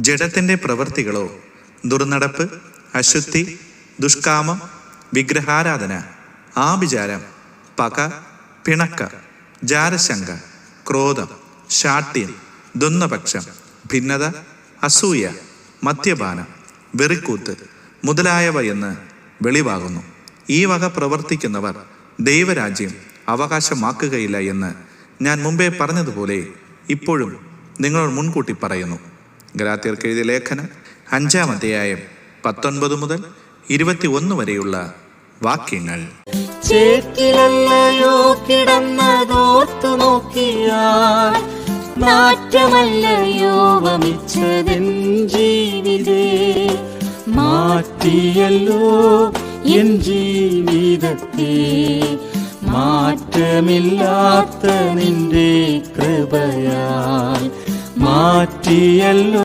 ജഡത്തിൻ്റെ പ്രവൃത്തികളോ ദുർനടപ്പ്, അശുദ്ധി, ദുഷ്കാമം, വിഗ്രഹാരാധന, ആഭിചാരം, പക, പിണക്ക, ജാരശങ്ക, ക്രോധം, ശാഠ്യം, ദ്വന്ദ്വപക്ഷം, ഭിന്നത, അസൂയ, മദ്യപാനം, വെറിക്കൂത്ത് മുതലായവ എന്ന് വെളിവാകുന്നു. ഈ വക പ്രവർത്തിക്കുന്നവർ ദൈവരാജ്യം അവകാശമാക്കുകയില്ല എന്ന് ഞാൻ മുമ്പേ പറഞ്ഞതുപോലെ ഇപ്പോഴും നിങ്ങളോട് മുൻകൂട്ടി പറയുന്നു. ഗലാത്യർക്ക് എഴുതിയ ലേഖനം 5-ാം അധ്യായം 19 മുതൽ 21 വരെയുള്ള വാക്യങ്ങൾ. ചേക്കിലല്ലയോ കിടന്നതോർത്തു നോക്കിയാൽ നാറ്റമല്ലയോ വമിച്ചതെൻ ജീവിതേ. മാറ്റിയല്ലോ എൻ ജീവിതത്തെ മാറ്റമില്ലാത്ത നിന്റെ കൃപയാൽ മാറ്റിയല്ലോ.